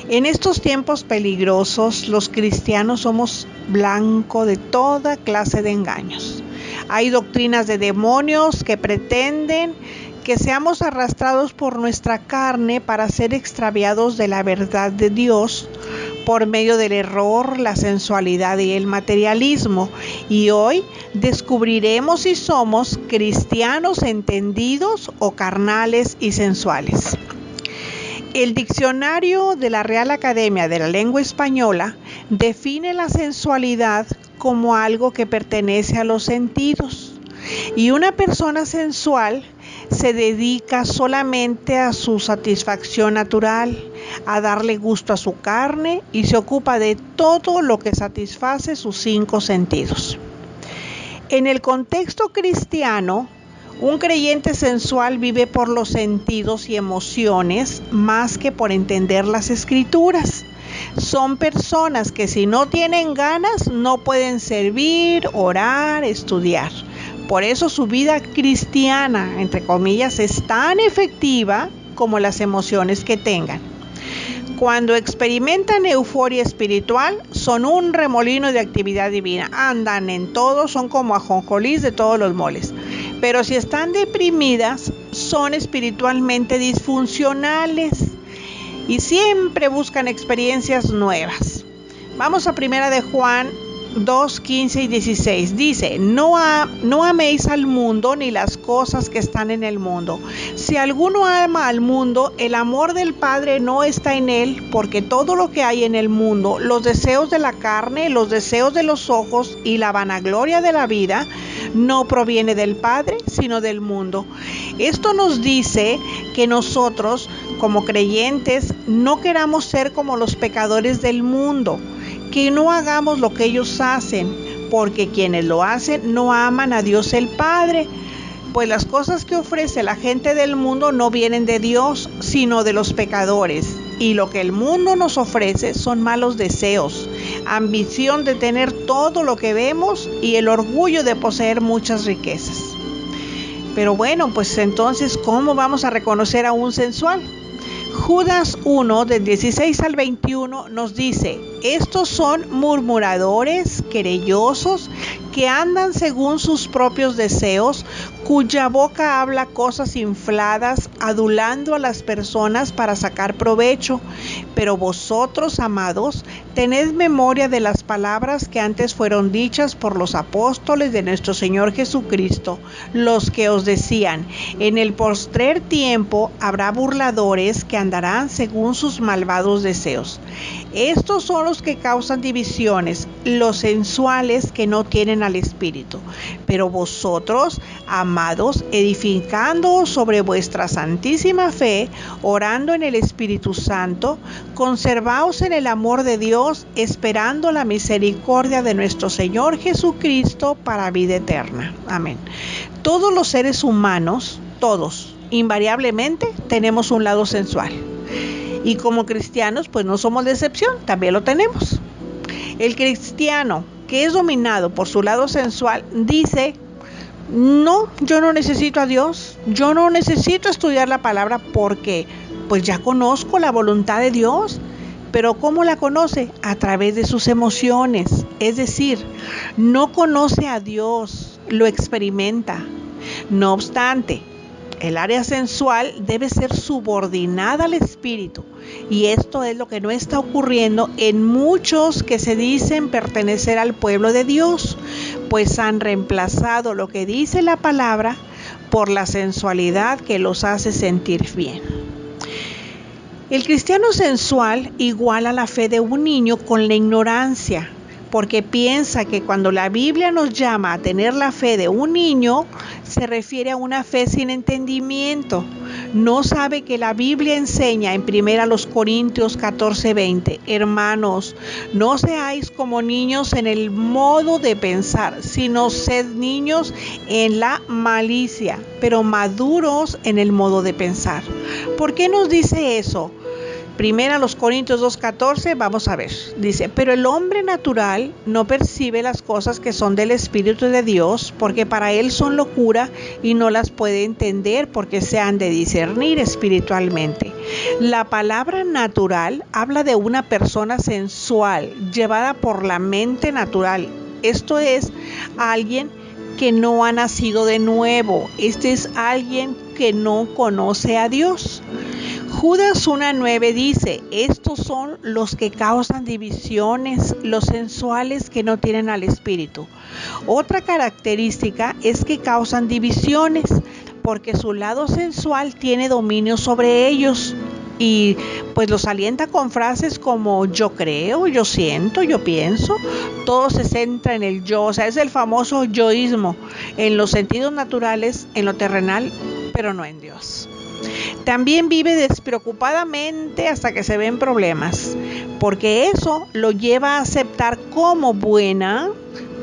En estos tiempos peligrosos, los cristianos somos blanco de toda clase de engaños. Hay doctrinas de demonios que pretenden que seamos arrastrados por nuestra carne para ser extraviados de la verdad de Dios por medio del error, la sensualidad y el materialismo. Y hoy descubriremos si somos cristianos entendidos o carnales y sensuales. El diccionario de la Real Academia de la Lengua Española define la sensualidad como algo que pertenece a los sentidos. Y una persona sensual se dedica solamente a su satisfacción natural, a darle gusto a su carne y se ocupa de todo lo que satisface sus 5 sentidos. En el contexto cristiano, un creyente sensual vive por los sentidos y emociones más que por entender las escrituras. Son personas que si no tienen ganas no pueden servir, orar, estudiar. Por eso su vida cristiana, entre comillas, es tan efectiva como las emociones que tengan. Cuando experimentan euforia espiritual, son un remolino de actividad divina. Andan en todo, son como ajonjolís de todos los moles. Pero si están deprimidas, son espiritualmente disfuncionales y siempre buscan experiencias nuevas. Vamos a 1 de Juan 2, 15 y 16. Dice, no améis al mundo ni las cosas que están en el mundo. Si alguno ama al mundo, el amor del Padre no está en él, porque todo lo que hay en el mundo, los deseos de la carne, los deseos de los ojos y la vanagloria de la vida, no proviene del Padre, sino del mundo. Esto nos dice que nosotros, como creyentes, no queramos ser como los pecadores del mundo, que no hagamos lo que ellos hacen, porque quienes lo hacen no aman a Dios el Padre, pues las cosas que ofrece la gente del mundo no vienen de Dios, sino de los pecadores. Y lo que el mundo nos ofrece son malos deseos, ambición de tener todo lo que vemos y el orgullo de poseer muchas riquezas. Pero bueno, pues entonces, ¿cómo vamos a reconocer a un sensual? Judas 1, del 16 al 21, nos dice, estos son murmuradores, querellosos, que andan según sus propios deseos, cuya boca habla cosas infladas, adulando a las personas para sacar provecho. Pero vosotros, amados, tened memoria de las palabras que antes fueron dichas por los apóstoles de nuestro Señor Jesucristo, los que os decían, en el postrer tiempo habrá burladores que andarán según sus malvados deseos. Estos son los que causan divisiones, los sensuales que no tienen al Espíritu. Pero vosotros, amados, edificándoos sobre vuestra santísima fe, orando en el Espíritu Santo, conservaos en el amor de Dios, esperando la misericordia de nuestro Señor Jesucristo para vida eterna. Amén. Todos los seres humanos, todos, invariablemente, tenemos un lado sensual. Y como cristianos, pues no somos de excepción, también lo tenemos. El cristiano que es dominado por su lado sensual dice, no, yo no necesito a Dios, yo no necesito estudiar la palabra porque pues ya conozco la voluntad de Dios. Pero ¿cómo la conoce? A través de sus emociones. Es decir, no conoce a Dios, lo experimenta. No obstante, el área sensual debe ser subordinada al Espíritu. Y esto es lo que no está ocurriendo en muchos que se dicen pertenecer al pueblo de Dios, pues han reemplazado lo que dice la palabra por la sensualidad que los hace sentir bien. El cristiano sensual iguala la fe de un niño con la ignorancia, porque piensa que cuando la Biblia nos llama a tener la fe de un niño, se refiere a una fe sin entendimiento. No sabe que la Biblia enseña en 1 Corintios 14:20, hermanos, no seáis como niños en el modo de pensar, sino sed niños en la malicia, pero maduros en el modo de pensar. ¿Por qué nos dice eso? 1 Corintios 2:14, vamos a ver, dice, pero el hombre natural no percibe las cosas que son del Espíritu de Dios, porque para él son locura y no las puede entender porque se han de discernir espiritualmente. La palabra natural habla de una persona sensual, llevada por la mente natural. Esto es alguien que no ha nacido de nuevo. Este es alguien que no conoce a Dios. Judas 1:9 dice, estos son los que causan divisiones, los sensuales que no tienen al Espíritu. Otra característica es que causan divisiones, porque su lado sensual tiene dominio sobre ellos. Y pues los alienta con frases como yo creo, yo siento, yo pienso. Todo se centra en el yo, o sea, es el famoso yoísmo, en los sentidos naturales, en lo terrenal, pero no en Dios. También vive despreocupadamente hasta que se ven problemas, porque eso lo lleva a aceptar como buena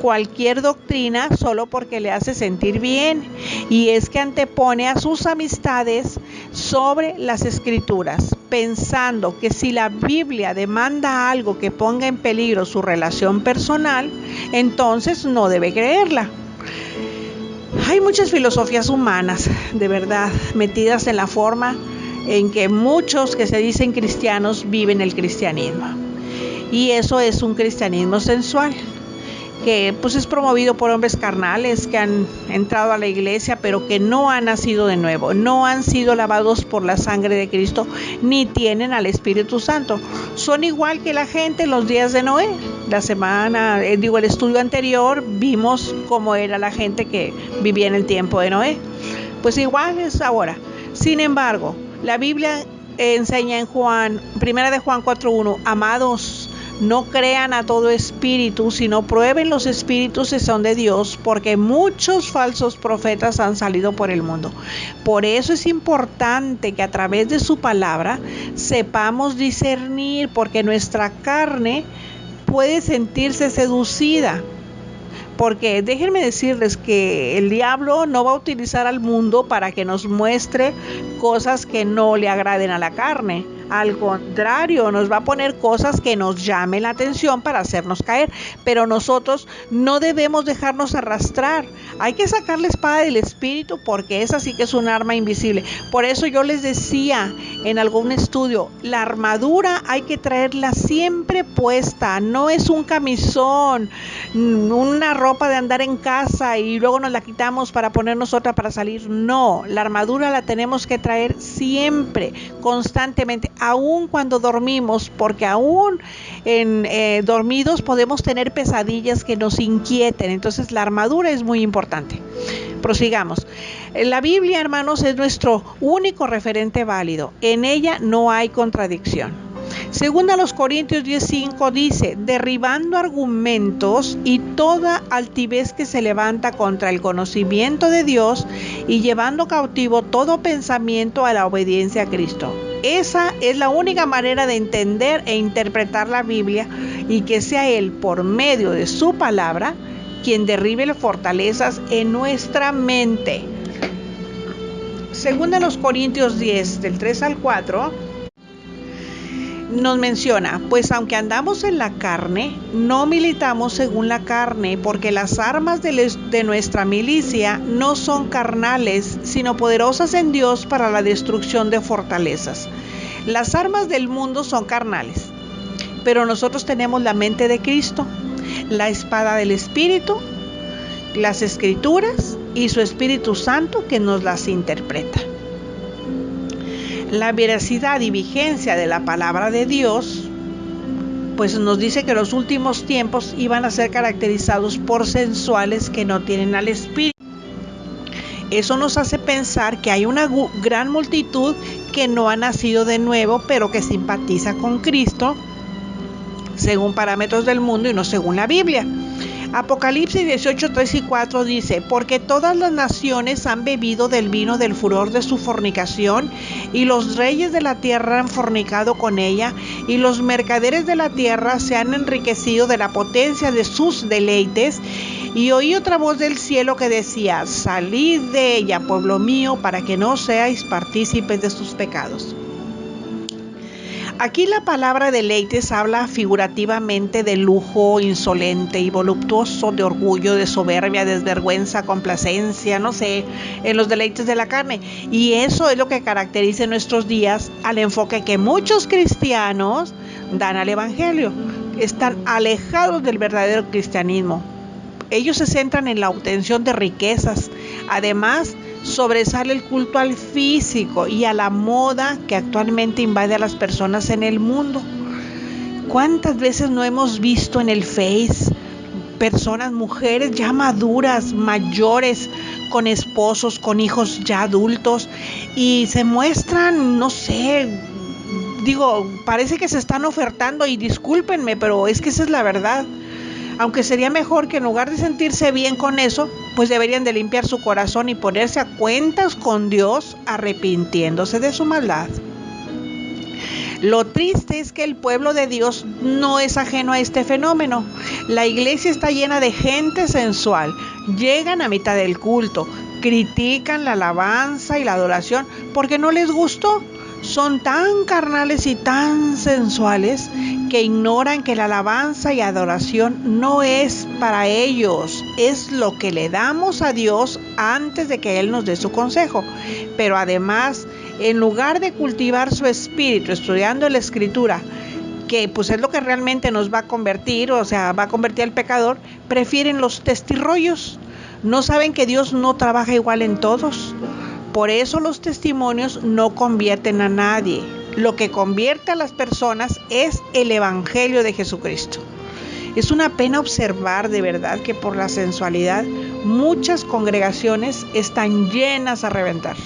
cualquier doctrina solo porque le hace sentir bien, y es que antepone a sus amistades sobre las escrituras, pensando que si la Biblia demanda algo que ponga en peligro su relación personal, entonces no debe creerla. Hay muchas filosofías humanas, de verdad, metidas en la forma en que muchos que se dicen cristianos viven el cristianismo. Y eso es un cristianismo sensual, que pues es promovido por hombres carnales que han entrado a la iglesia, pero que no han nacido de nuevo, no han sido lavados por la sangre de Cristo, ni tienen al Espíritu Santo. Son igual que la gente en los días de Noé. El estudio anterior vimos cómo era la gente que vivía en el tiempo de Noé. Pues igual es ahora. Sin embargo, la Biblia enseña en 1 de Juan 4:1, amados, no crean a todo espíritu, sino prueben los espíritus si son de Dios, porque muchos falsos profetas han salido por el mundo. Por eso es importante que a través de su palabra sepamos discernir, porque nuestra carne puede sentirse seducida. Porque déjenme decirles que el diablo no va a utilizar al mundo para que nos muestre cosas que no le agraden a la carne. Al contrario, nos va a poner cosas que nos llamen la atención para hacernos caer, pero nosotros no debemos dejarnos arrastrar. Hay que sacar la espada del Espíritu, porque esa sí que es un arma invisible. Por eso yo les decía en algún estudio, la armadura hay que traerla siempre puesta, no es un camisón, una ropa de andar en casa y luego nos la quitamos para ponernos otra para salir. No, la armadura la tenemos que traer siempre, constantemente, aún cuando dormimos, porque aún dormidos podemos tener pesadillas que nos inquieten. Entonces la armadura es muy importante. Prosigamos. La Biblia, hermanos, es nuestro único referente válido. En ella no hay contradicción. Según a los Corintios 10:5 dice, derribando argumentos y toda altivez que se levanta contra el conocimiento de Dios y llevando cautivo todo pensamiento a la obediencia a Cristo. Esa es la única manera de entender e interpretar la Biblia, y que sea Él, por medio de su palabra, quien derribe las fortalezas en nuestra mente. Según a los Corintios 10, del 3 al 4, nos menciona, pues aunque andamos en la carne, no militamos según la carne, porque las armas de nuestra milicia no son carnales, sino poderosas en Dios para la destrucción de fortalezas. Las armas del mundo son carnales, pero nosotros tenemos la mente de Cristo, la espada del Espíritu, las Escrituras y su Espíritu Santo que nos las interpreta. La veracidad y vigencia de la palabra de Dios, pues nos dice que los últimos tiempos iban a ser caracterizados por sensuales que no tienen al Espíritu. Eso nos hace pensar que hay una gran multitud que no ha nacido de nuevo, pero que simpatiza con Cristo, según parámetros del mundo y no según la Biblia. Apocalipsis 18, 3 y 4 dice, porque todas las naciones han bebido del vino del furor de su fornicación, y los reyes de la tierra han fornicado con ella, y los mercaderes de la tierra se han enriquecido de la potencia de sus deleites. Y oí otra voz del cielo que decía, salid de ella, pueblo mío, para que no seáis partícipes de sus pecados. Aquí la palabra deleites habla figurativamente de lujo insolente y voluptuoso, de orgullo, de soberbia, desvergüenza, complacencia, no sé, en los deleites de la carne. Y eso es lo que caracteriza en nuestros días al enfoque que muchos cristianos dan al evangelio. Están alejados del verdadero cristianismo. Ellos se centran en la obtención de riquezas. Además, sobresale el culto al físico y a la moda que actualmente invade a las personas en el mundo. ¿Cuántas veces no hemos visto en el Face personas, mujeres ya maduras, mayores, con esposos, con hijos ya adultos, y se muestran, no sé, parece que se están ofertando, y discúlpenme, pero es que esa es la verdad? Aunque sería mejor que en lugar de sentirse bien con eso, pues deberían de limpiar su corazón y ponerse a cuentas con Dios, arrepintiéndose de su maldad. Lo triste es que el pueblo de Dios no es ajeno a este fenómeno. La iglesia está llena de gente sensual. Llegan a mitad del culto, critican la alabanza y la adoración porque no les gustó. Son tan carnales y tan sensuales que ignoran que la alabanza y adoración no es para ellos, es lo que le damos a Dios antes de que Él nos dé su consejo. Pero además, en lugar de cultivar su espíritu estudiando la Escritura, que pues es lo que realmente nos va a convertir, va a convertir al pecador, prefieren los testirrollos. No saben que Dios no trabaja igual en todos. Por eso los testimonios no convierten a nadie. Lo que convierte a las personas es el Evangelio de Jesucristo. Es una pena observar de verdad que por la sensualidad muchas congregaciones están llenas a reventar.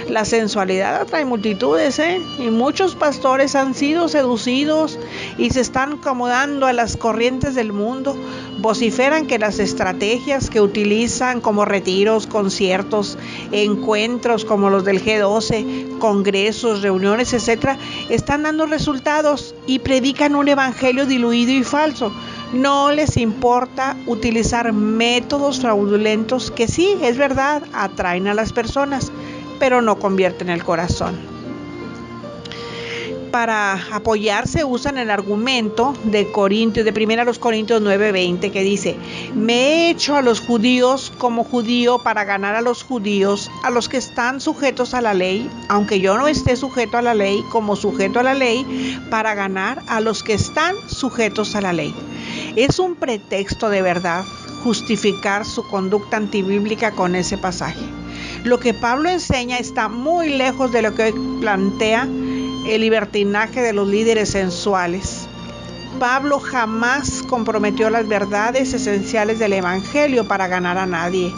La sensualidad atrae multitudes, y muchos pastores han sido seducidos y se están acomodando a las corrientes del mundo. Vociferan que las estrategias que utilizan, como retiros, conciertos, encuentros como los del G12, congresos, reuniones, etc., están dando resultados, y predican un evangelio diluido y falso. No les importa utilizar métodos fraudulentos que sí, es verdad, atraen a las personas, pero no convierten el corazón. Para apoyarse usan el argumento de 1 Corintios 9:20, que dice: me he hecho a los judíos como judío para ganar a los judíos, a los que están sujetos a la ley, aunque yo no esté sujeto a la ley, como sujeto a la ley, para ganar a los que están sujetos a la ley. Es un pretexto de verdad justificar su conducta antibíblica con ese pasaje. Lo que Pablo enseña está muy lejos de lo que plantea el libertinaje de los líderes sensuales. Pablo jamás comprometió las verdades esenciales del evangelio para ganar a nadie.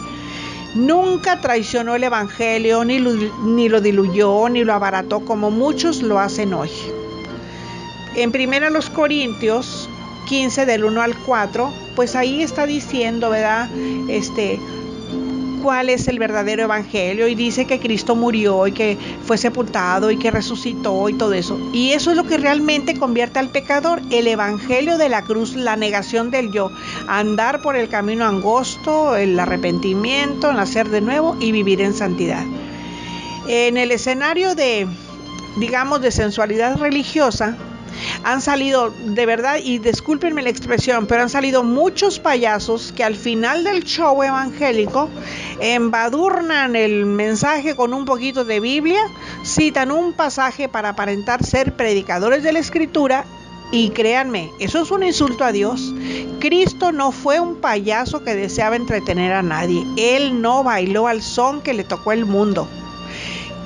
Nunca traicionó el evangelio, ni lo diluyó, ni lo abarató como muchos lo hacen hoy. En 1 Corintios 15, del 1 al 4, pues ahí está diciendo, ¿verdad?, cuál es el verdadero evangelio, y dice que Cristo murió y que fue sepultado y que resucitó y todo eso. Y eso es lo que realmente convierte al pecador, el evangelio de la cruz, la negación del yo, andar por el camino angosto, el arrepentimiento, nacer de nuevo y vivir en santidad. En el escenario de sensualidad religiosa, han salido, de verdad, y discúlpenme la expresión, pero han salido muchos payasos que al final del show evangélico embadurnan el mensaje con un poquito de Biblia, citan un pasaje para aparentar ser predicadores de la Escritura, y créanme, eso es un insulto a Dios. Cristo no fue un payaso que deseaba entretener a nadie. Él no bailó al son que le tocó el mundo.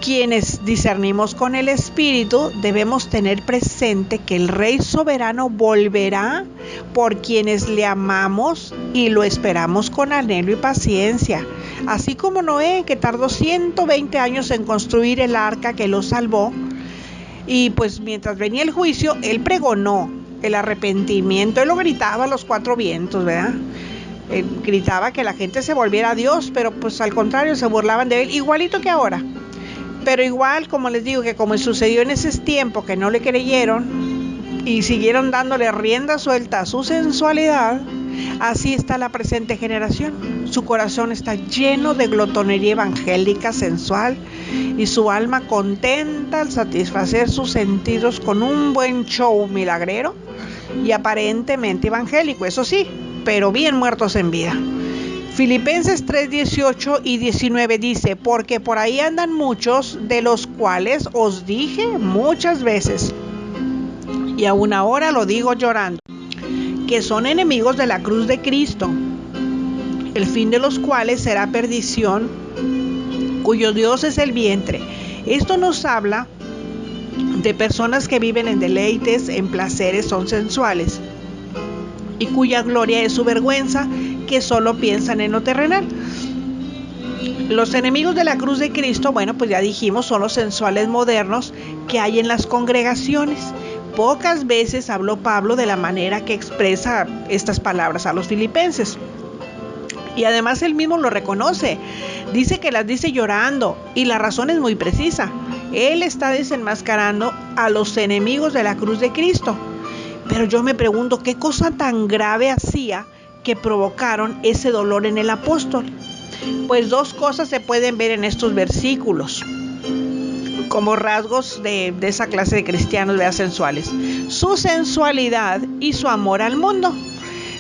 Quienes discernimos con el Espíritu debemos tener presente que el Rey soberano volverá por quienes le amamos y lo esperamos con anhelo y paciencia. Así como Noé, que tardó 120 años en construir el arca que lo salvó, y pues mientras venía el juicio, él pregonó el arrepentimiento. Él lo gritaba a los cuatro vientos, ¿verdad? Él gritaba que la gente se volviera a Dios, pero pues al contrario, se burlaban de él, igualito que ahora. Pero igual, como les digo, que como sucedió en ese tiempo, que no le creyeron y siguieron dándole rienda suelta a su sensualidad, Así está la presente generación. Su corazón está lleno de glotonería evangélica sensual y su alma contenta al satisfacer sus sentidos con un buen show milagrero y aparentemente evangélico, eso sí, pero bien muertos en vida. Filipenses 3:18 y 19 dice: porque por ahí andan muchos, de los cuales os dije muchas veces, y aún ahora lo digo llorando, que son enemigos de la cruz de Cristo, el fin de los cuales será perdición, cuyo Dios es el vientre. Esto nos habla de personas que viven en deleites, en placeres, son sensuales, y cuya gloria es su vergüenza, que solo piensan en lo terrenal. Los enemigos de la cruz de Cristo, bueno, pues ya dijimos, son los sensuales modernos que hay en las congregaciones. Pocas veces habló Pablo de la manera que expresa estas palabras a los filipenses. Y además él mismo lo reconoce. Dice que las dice llorando, y la razón es muy precisa. Él está desenmascarando a los enemigos de la cruz de Cristo. Pero yo me pregunto, ¿qué cosa tan grave hacía que provocaron ese dolor en el apóstol? Pues dos cosas se pueden ver en estos versículos como rasgos de esa clase de cristianos sensuales: su sensualidad y su amor al mundo.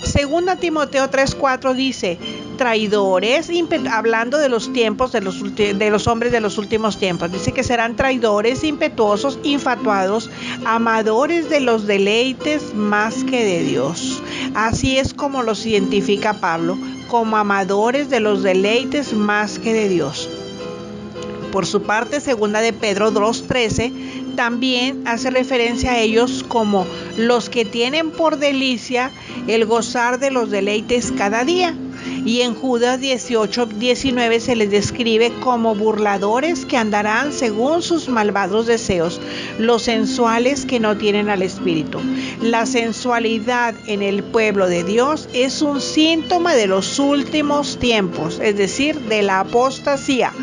Segunda Timoteo 3:4 dice: traidores, hablando de los tiempos de los hombres de los últimos tiempos, dice que serán traidores, impetuosos, infatuados, amadores de los deleites más que de Dios. Así es como los identifica Pablo, como amadores de los deleites más que de Dios. Por su parte, segunda de Pedro 2:13 también hace referencia a ellos como los que tienen por delicia el gozar de los deleites cada día. Y en Judas 18:19 se les describe como burladores que andarán según sus malvados deseos, los sensuales que no tienen al Espíritu. La sensualidad en el pueblo de Dios es un síntoma de los últimos tiempos, es decir, de la apostasía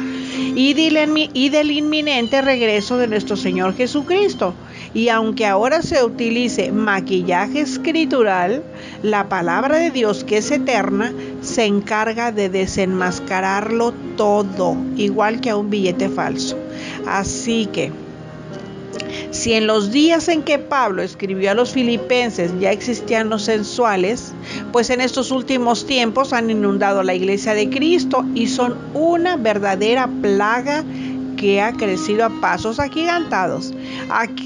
y del inminente regreso de nuestro Señor Jesucristo. Y aunque ahora se utilice maquillaje escritural, la palabra de Dios, que es eterna, se encarga de desenmascararlo todo, igual que a un billete falso. Así que, si en los días en que Pablo escribió a los filipenses ya existían los sensuales, pues en estos últimos tiempos han inundado la iglesia de Cristo y son una verdadera plaga que ha crecido a pasos agigantados.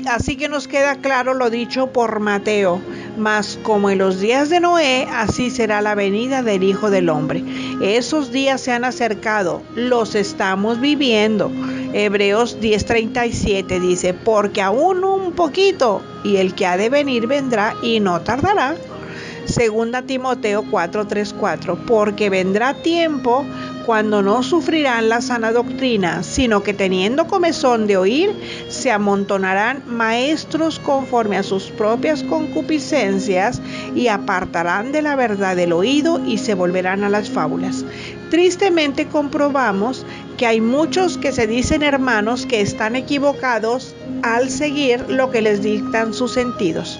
Así que nos queda claro lo dicho por Mateo: mas como en los días de Noé, así será la venida del Hijo del Hombre. Esos días se han acercado, los estamos viviendo. Hebreos 10:37 dice: porque aún un poquito, y el que ha de venir vendrá y no tardará. Segunda Timoteo 4:3-4: porque vendrá tiempo cuando no sufrirán la sana doctrina, sino que teniendo comezón de oír, se amontonarán maestros conforme a sus propias concupiscencias, y apartarán de la verdad el oído y se volverán a las fábulas. Tristemente comprobamos que hay muchos que se dicen hermanos que están equivocados al seguir lo que les dictan sus sentidos.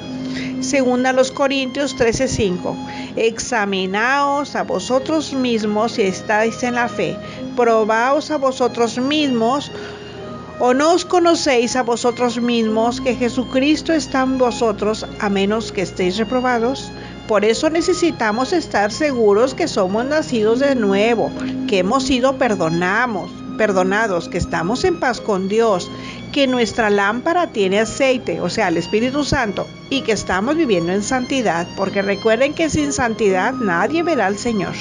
Segunda los Corintios 13:5: examinaos a vosotros mismos si estáis en la fe, probaos a vosotros mismos, o no os conocéis a vosotros mismos que Jesucristo está en vosotros, a menos que estéis reprobados. Por eso necesitamos estar seguros que somos nacidos de nuevo, que hemos sido perdonados, que estamos en paz con Dios, que nuestra lámpara tiene aceite, o sea, el Espíritu Santo, y que estamos viviendo en santidad, porque recuerden que sin santidad nadie verá al Señor.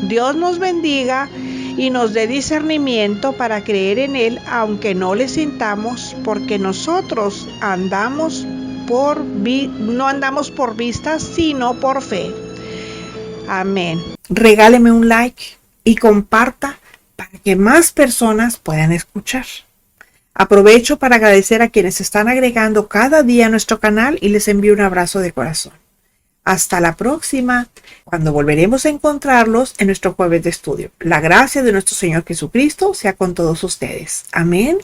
Dios nos bendiga y nos dé discernimiento para creer en Él, aunque no le sintamos, porque nosotros no andamos por vista, sino por fe. Amén. Regáleme un like y comparta para que más personas puedan escuchar. Aprovecho para agradecer a quienes están agregando cada día a nuestro canal y les envío un abrazo de corazón. Hasta la próxima, cuando volveremos a encontrarlos en nuestro jueves de estudio. La gracia de nuestro Señor Jesucristo sea con todos ustedes. Amén